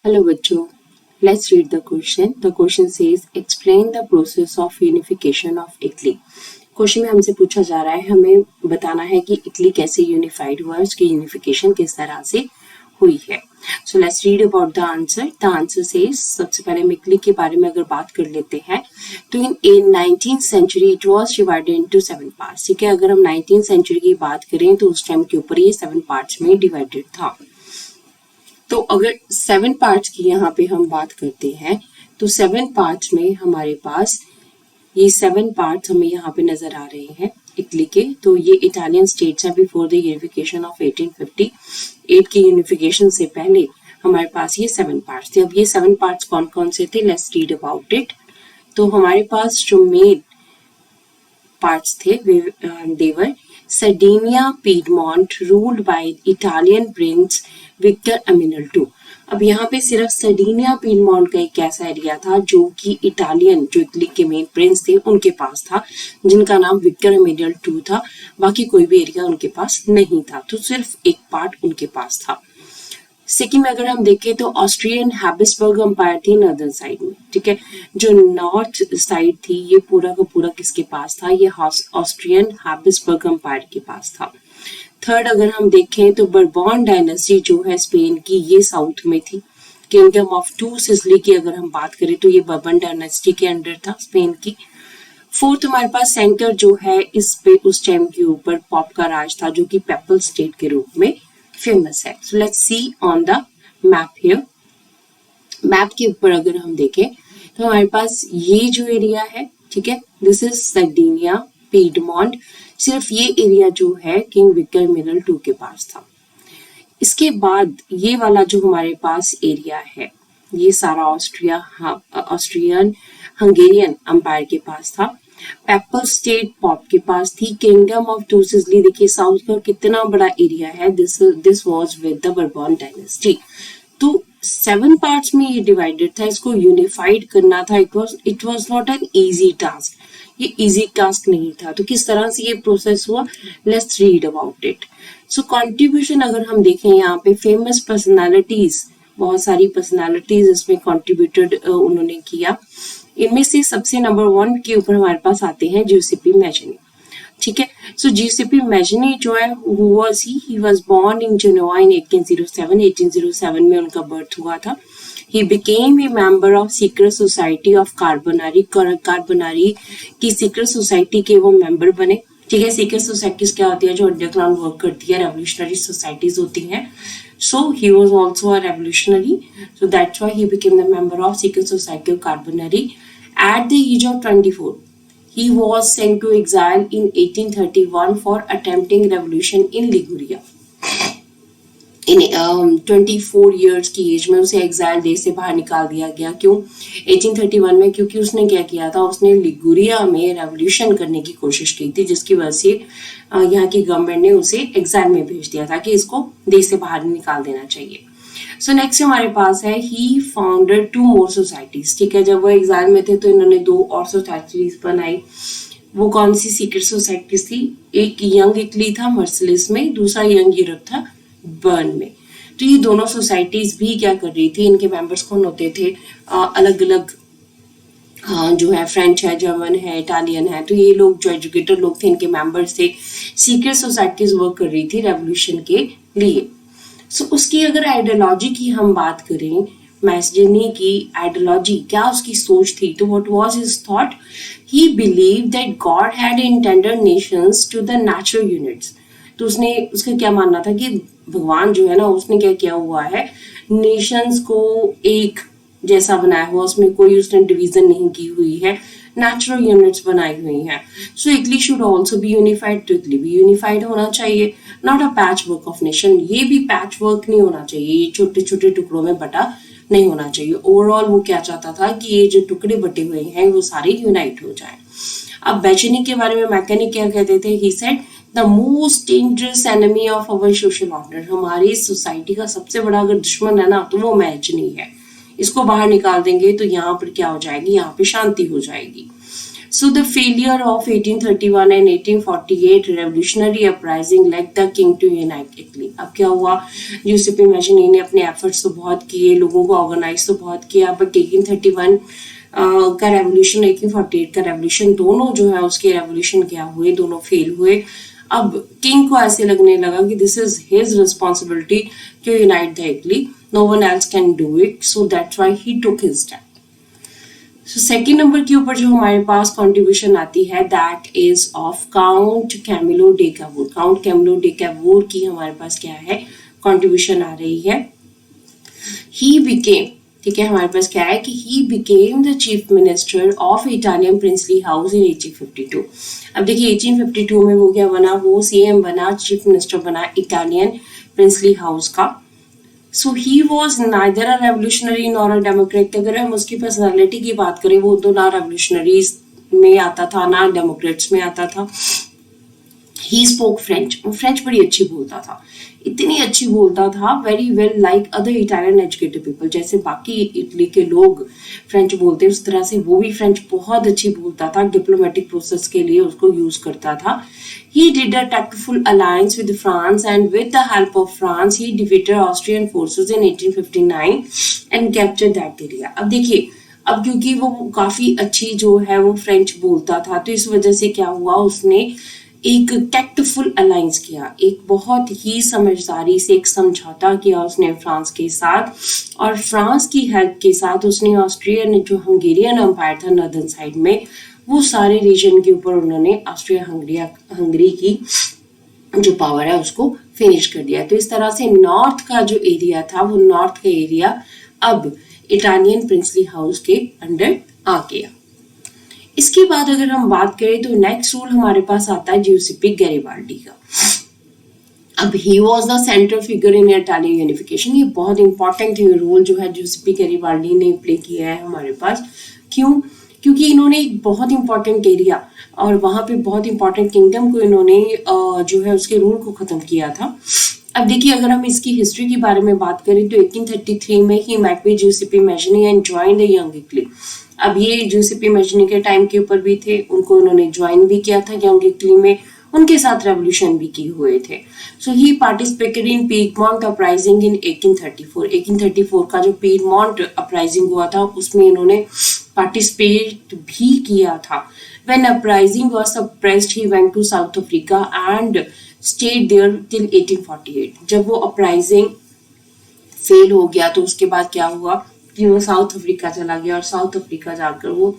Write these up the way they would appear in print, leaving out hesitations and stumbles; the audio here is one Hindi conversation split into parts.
Hello बच्चों, let's read the question. The question says explain the process of unification of Italy. Question में हमसे पूछा जा रहा है, हमें बताना है कि इटली कैसे यूनिफाइड हुआ, उसकी यूनिफिकेशन किस तरह से हुई है. So let's read about the answer. The answer says, सबसे पहले हम इटली के बारे में अगर बात कर लेते हैं तो in 19th century it was divided into 7 parts. ठीक है, अगर हम 19th सेंचुरी की बात करें तो उस टाइम के ऊपर ये 7 पार्ट्स में डिवाइडेड था. तो अगर 7 पार्ट्स की यहाँ पे हम बात करते हैं तो 7 पार्ट्स में हमारे पास ये 7 पार्ट्स हमें यहाँ पे नजर आ रहे हैं इटली के. तो ये इटालियन स्टेट्स है बिफोर द यूनिफिकेशन ऑफ 1858 की यूनिफिकेशन से पहले हमारे पास ये 7 पार्ट्स थे. अब ये 7 पार्ट्स कौन कौन से थे, लेट्स रीड अबाउट इट. तो हमारे पास जो मेन पार्ट्स थे देवर Sardinia Piedmont ruled by Italian Prince Victor Emmanuel II. अब यहाँ पे सिर्फ सर्डीनिया पीडमोंट का एक ऐसा एरिया था जो कि इटालियन, जो इटली के मेन प्रिंस थे उनके पास था, जिनका नाम विक्टर एमेनुअल II था. बाकी कोई भी एरिया उनके पास नहीं था, तो सिर्फ एक पार्ट उनके पास था. सेकेंड में अगर हम देखें तो ऑस्ट्रियन हैबिसबर्ग अंपायर थी नॉर्दर्न साइड में. ठीक है, जो नॉर्थ साइड थी ये पूरा का पूरा किसके पास था, ये ऑस्ट्रियन हैबिसबर्ग अंपायर के पास था. थर्ड अगर हम देखें तो बर्बन डायनेस्टी जो है स्पेन की, ये साउथ में थी. किंगडम ऑफ टू सिसिली की अगर हम बात करें तो ये बर्बन डायनेस्टी के अंडर था स्पेन की. फोर्थ हमारे पास सेंटर जो है इस पे उस टाइम के ऊपर पॉप का राज था जो कि पेपल स्टेट के रूप में फेमस है. So let's see on the map here. Map के ऊपर अगर हम देखें तो हमारे पास ये जो एरिया है, ठीक है, दिस इज सर्डिनिया पीडमोंट. सिर्फ ये एरिया जो है किंग विक्टर एमेनुअल II के पास था. इसके बाद ये वाला जो हमारे पास एरिया है ये सारा ऑस्ट्रियन हंगेरियन अंपायर के पास था. पेपल स्टेट पॉप के पास थी. किंगडम ऑफ टू सिसिली, देखिए साउथ का कितना बड़ा एरिया है, this was with the bourbon dynasty. तो 7 पार्ट्स में ये डिवाइडेड था, इसको यूनिफाइड करना था. It was not an easy task, ये इजी टास्क नहीं था. तो किस तरह से ये प्रोसेस हुआ, let's read about it. So contribution अगर हम देखें यहाँ पे फेमस पर्सनालिटीज, बहुत सारी पर्सनालिटीज इसमें कंट्रीब्यूटेड उन्होंने किया. इनमें से सबसे नंबर 1 के ऊपर हमारे पास आते हैं जिउसेप्पे मैजिनी. ठीक है, सो जिउसेप्पे मैजिनी जो है ही was born in Genoa in 1807 में उनका बर्थ हुआ था. He became a member of secret society of Carbonari की सीक्रेट सोसाइटी के वो मेंबर बने. ठीक है, सीक्रेट सोसाइटीज क्या होती है, जो अंडरग्राउंड वर्क करती है, रेवोल्यूशनरी सोसाइटीज होती हैं. So he was also a revolutionary. So that's why he became the member of Secret Society of Carbonari. At the age of 24, he was sent to exile in 1831 for attempting revolution in Liguria. In 24 years की एज में उसे एग्जाइल देश से बाहर निकाल दिया गया. क्यों 1831 में, क्योंकि उसने क्या किया था, उसने लिगुरिया में रेवोल्यूशन करने की कोशिश की थी, जिसकी वजह से यहाँ की गवर्नमेंट ने उसे एग्जाइल में भेज दिया था कि इसको देश से बाहर निकाल देना चाहिए. सो नेक्स्ट हमारे पास है ही फाउंडेड 2 more सोसाइटीज. ठीक है, जब वो एग्जाइल में थे तो इन्होंने 2 और सोसाइटीज बनाई. वो कौन सी सीक्रेट सोसाइटीज थी, एक यंग इटली था मर्सिलिस में, दूसरा यंग यूरोप था बर्न में. तो ये दोनों सोसाइटीज भी क्या कर रही थी, इनके मेंबर्स कौन होते थे, अलग अलग जो है फ्रेंच है, जर्मन है, इटालियन है. तो ये लोग जो एजुकेटेड लोग थे इनके मेंबर्स थे. सीक्रेट सोसाइटीज वर्क कर रही थी रेवोल्यूशन के लिए. सो उसकी अगर आइडियोलॉजी की हम बात करें, मैजिनी की आइडियोलॉजी क्या उसकी सोच थी, तो what was his thought, he believed that God had intended nations to the natural units. तो उसका क्या मानना था कि भगवान जो है ना, उसने क्या किया हुआ है, नेशंस को एक जैसा बनाया हुआ, उसमें कोई उसने डिवीजन नहीं की हुई है, नेचुरल यूनिट्स बनाई हुई हैं. So Italy should also be unified, तो इटली भी यूनिफाइड होना चाहिए, not a patch work of nation. ये भी पैच वर्क नहीं होना चाहिए, ये छोटे छोटे टुकड़ों में बटा नहीं होना चाहिए. ओवरऑल वो क्या चाहता था कि ये जो टुकड़े बटे हुए हैं वो सारे यूनाइट हो जाए. अब मैजिनी के बारे में मैकेनिक क्या कहते थे, he said the most dangerous enemy of our social order. हमारी सोसाइटी का सबसे बड़ा अगर दुश्मन है ना तो वो मैजिनी है. इसको बाहर निकाल देंगे तो यहाँ पर क्या हो जाएगी, यहाँ पे शांति हो जाएगी. So the failure of 1831 and 1848 revolutionary uprising led the king to unite Italy. अब क्या हुआ, यूसेपी मैजिनी ने अपने एफर्ट्स तो बहुत किए, लोगों को ऑर्गेनाइज तो बहुत किया, बट 1831 का रेवोल्यूशन 1848 का रेवोल्यूशन, दोनों जो है उसके रेवोल्यूशन क्या हुए, दोनों फेल हुए। अब किंग को ऐसे लगने लगा कि this is his responsibility to unite the Italy, no one else can do it, so that's why he took his step. So second number के ऊपर जो हमारे पास कॉन्ट्रीब्यूशन आती है that is of Count Camillo de Cavour. Count Camillo de Cavour की हमारे पास क्या है, कॉन्ट्रीब्यूशन आ रही है। ही बिकेम, ठीक है, हमारे पास क्या है कि he became the chief minister of Italian princely house in 1852। अब देखिए 1852 में वो क्या बना, वो सीएम बना, चीफ मिनिस्टर बना इटालियन प्रिंसली हाउस का। So he was neither a revolutionary nor a democrat. अगर हम उसकी पर्सनालिटी की बात करें, वो तो ना रेवोल्यूशनरीज में आता था ना डेमोक्रेट्स में आता था। ही स्पोक फ्रेंच, वो फ्रेंच बड़ी अच्छी बोलता था, इतनी अच्छी बोलता था, very well like other Italian educated people, जैसे बाकी इटली के लोग फ्रेंच बोलते हैं उस तरह से वो भी फ्रेंच बहुत अच्छी बोलता था, डिप्लोमेटिक प्रोसेस के लिए उसको यूज करता था। He did a tactful alliance with France and with the help of France he defeated Austrian forces in 1859 and captured that area। अब देखिए, अब क्योंकि वो काफी अच्छी जो है वो फ्रेंच बोलता था, तो इस वजह से क्या हुआ, उसने एक टैक्टफुल अलायंस किया, एक बहुत ही समझदारी से एक समझौता किया उसने फ्रांस के साथ, और फ्रांस की हेल्प के साथ उसने ऑस्ट्रियन जो हंगेरियन एम्पायर था नॉर्दर्न साइड में, वो सारे रीजन के ऊपर उन्होंने ऑस्ट्रिया हंगरी की जो पावर है उसको फिनिश कर दिया। तो इस तरह से नॉर्थ का जो एरिया था, वो नॉर्थ का एरिया अब इटालियन प्रिंसली हाउस के अंडर आ गया। इसके बाद अगर हम बात करें तो नेक्स्ट रूल हमारे पास आता है जिउसेप्पे गैरिबाल्डी का। अब he was the central figure in Italian unification. ये बहुत इंपॉर्टेंट रोल जो है जिउसेप्पे गैरिबाल्डी ने प्ले किया है हमारे पास। क्यों? क्योंकि इन्होंने एक बहुत इंपॉर्टेंट एरिया और वहां पे बहुत इंपॉर्टेंट किंगडम को इन्होंने जो है उसके रूल को खत्म किया था। अब देखिए, अगर हम इसकी हिस्ट्री के बारे में बात करें तो 1833 में he met with Giuseppe Mazzini and join the young Italy. अब ये जिउसेप्पे मैजिनी के टाइम के ऊपर भी थे, उनको इन्होंने ज्वाइन भी किया था यंग इटली में, उनके साथ रेवोल्यूशन भी किए हुए थे। सो ही पार्टिसिपेटेड इन पीडमॉन्ट अपराइजिंग इन 1834। 1834 का जो पीडमॉन्ट अपराइजिंग हुआ था उसमें इन्होंने पार्टिसिपेट भी किया था। When uprising was suppressed, he went to South Africa and stayed there till 1848। जब वो अपराइजिंग फेल हो गया तो उसके बाद क्या हुआ कि वो साउथ अफ्रीका चला गया और साउथ अफ्रीका जाकर वो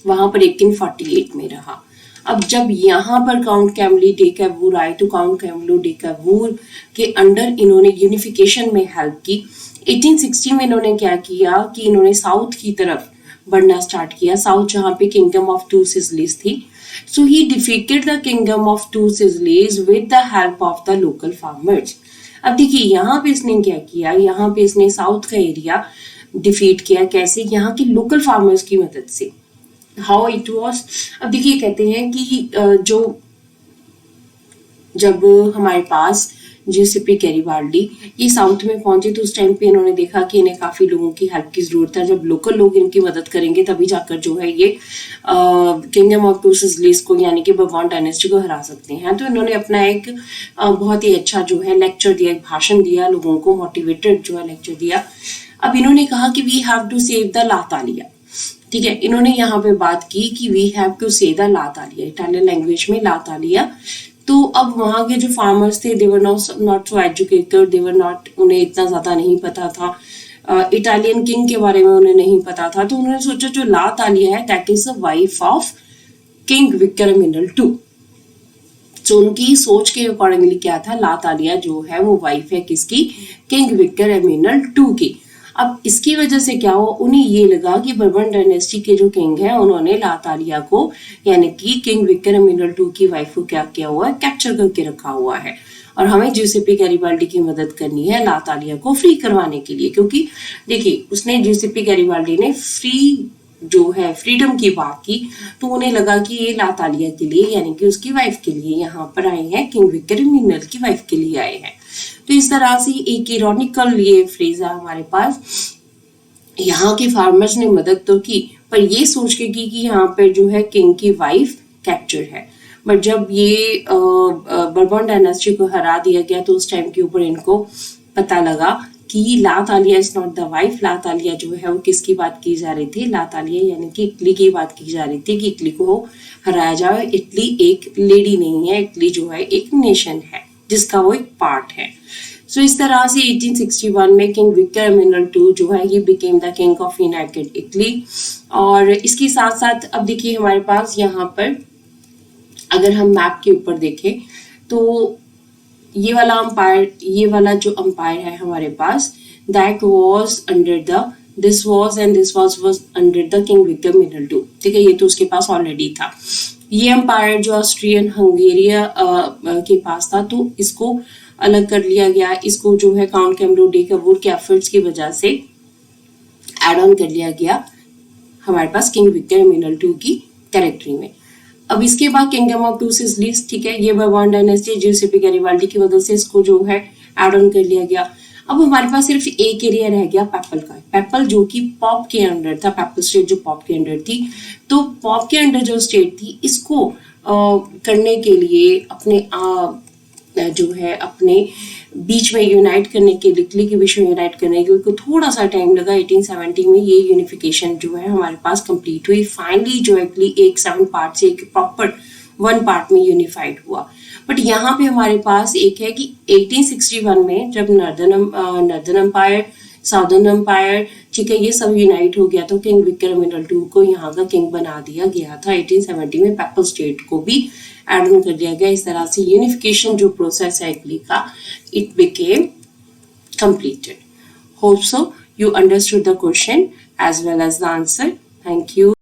वहां पर 1848 में रहा। अब जब यहाँ पर काउंट कैमिलो डे कैवूर आए तो काउंट कैमिलो डे कैवूर के अंडर इन्होंने यूनिफिकेशन में हेल्प की। 1860 में इन्होंने क्या किया कि इन्होंने साउथ की तरफ बढ़ना स्टार्ट किया, साउथ जहाँ पे किंगडम ऑफ टू सिजलीज थी। So he defeated the kingdom of two Sicilies with the help of the local farmers. अब देखिए यहाँ पे इसने क्या किया, यहाँ पे इसने साउथ का एरिया डिफीट किया, कैसे? यहाँ के लोकल फार्मर्स की मदद से। हाउ इट वॉज, अब देखिए कहते हैं कि जो जब हमारे पास जिउसेप्पे गैरिबाल्डी ये साउथ में पहुंचे तो उस टाइम पे इन्होंने देखा कि इन्हें काफी लोगों की हेल्प की जरूरत है। जब लोकल लोग इनकी मदद करेंगे तभी जाकर जो है ये किंगडम ऑफ टू सिजलीज को यानी कि बourbon डायनेस्टी को हरा सकते हैं। तो इन्होंने अपना एक बहुत ही अच्छा जो है लेक्चर दिया, एक भाषण दिया, लोगों को मोटिवेटेड जो है लेक्चर दिया। अब इन्होंने कहा कि we have to save the लातालिया। ठीक है, इन्होंने यहाँ पे बात की कि we have to save the लातालिया, इटालियन लैंग्वेज में लातालिया। तो अब वहाँ के जो फार्मर्स थे, they were not so educated, they were not, उन्हें इतना ज्यादा नहीं पता था, इटालियन किंग के बारे में उन्हें नहीं पता था। तो उन्होंने सोचा जो लातालिया है that is the wife of King Victor Emmanuel two. तो उनकी सोच के अकॉर्डिंगली क्या था, लातालिया जो है वो वाइफ है किसकी, किंग विक्टर एमिनल टू की। अब इसकी वजह से क्या हुआ, उन्हें ये लगा कि बourbon डायनेस्टी के जो किंग हैं उन्होंने लातालिया को यानी कि किंग विक्टर एमिनल टू की वाइफ को क्या किया हुआ है, कैप्चर करके रखा हुआ है, और हमें जिउसेप्पे गैरिबाल्डी की मदद करनी है लातालिया को फ्री करवाने के लिए। क्योंकि देखिए उसने जिउसेप्पे गैरिबाल्डी ने फ्री जो है फ्रीडम की बात की, तो उन्हें लगा कि ये लातालिया के लिए यानी कि उसकी वाइफ के लिए यहाँ पर आए हैं, किंग विक्टर एमिनल की वाइफ के लिए आए हैं। तो इस तरह से एक इरोनिकल ये फ्रेज है हमारे पास, यहाँ के फार्मर्स ने मदद तो की, पर ये सोच के की कि यहाँ पर जो है किंग की वाइफ कैप्चर है। बट जब ये बर्बन डायनेस्टी को हरा दिया गया तो उस टाइम के ऊपर इनको पता लगा कि ला तालिया इज नॉट द वाइफ। ला तालिया जो है वो किसकी बात की जा रही थी? ला तालिया यानी कि इटली की बात की जा रही थी कि इटली को हराया जाए। इटली एक लेडी नहीं है, इटली जो है एक नेशन है जिसका वो एक पार्ट है। सो इस तरह से 1861 में किंग विक्टर एमेनुअल II जो है ये became the king of United Italy. और इसके साथ साथ अब देखिए हमारे पास यहाँ पर अगर हम मैप के ऊपर देखें तो ये वाला अंपायर, ये वाला जो अंपायर है हमारे पास, that was under the this was and this was under the king Victor Emmanuel II। ठीक है, ये तो उसके पास ऑलरेडी था। ये अंपायर जो ऑस्ट्रियन हंगेरिया के पास था तो इसको अलग कर लिया गया। इसको जो है काउंट कैमरो डे कबूर के एफर्ट्स की वजह से एड ऑन कर लिया गया हमारे पास किंग विक्टर एमेनुअल II की टेरिटरी में। अब इसके बाद किंगडम ऑफ टू सिसिलीज, ठीक है, ये बर्बन डायनेस्टी जिउसेपे गैरिबाल्डी की वजह से इसको जो है एड ऑन कर लिया गया। अब हमारे पास सिर्फ एक एरिया रह गया पेपल का। पेपल जो कि पॉप के अंडर था, पेपल स्टेट जो पॉप के अंडर थी। तो पॉप के अंडर जो स्टेट थी इसको करने के लिए अपने जो है अपने बीच में यूनाइट करने के लिए, इटली के बीच में यूनाइट करने के लिए थोड़ा सा टाइम लगा। 1870 में ये यूनिफिकेशन जो है हमारे पास कंप्लीट हुई। फाइनली जो इटली एक 7 पार्ट से एक प्रॉपर 1 पार्ट में यूनिफाइड हुआ। बट यहाँ पे हमारे पास एक है कि 1861 में जब नर्दर्न एम्पायर, साउदर्न एम्पायर, ठीक है, ये सब यूनाइट हो गया तो किंग विक्टर एमेनुअल II को यहाँ का किंग बना दिया गया था। 1870 में पेपल स्टेट को भी एड ऑन कर दिया गया। इस तरह से यूनिफिकेशन जो प्रोसेस है इटली का, it became completed. Hope so you understood the question as well as the answer. Thank you.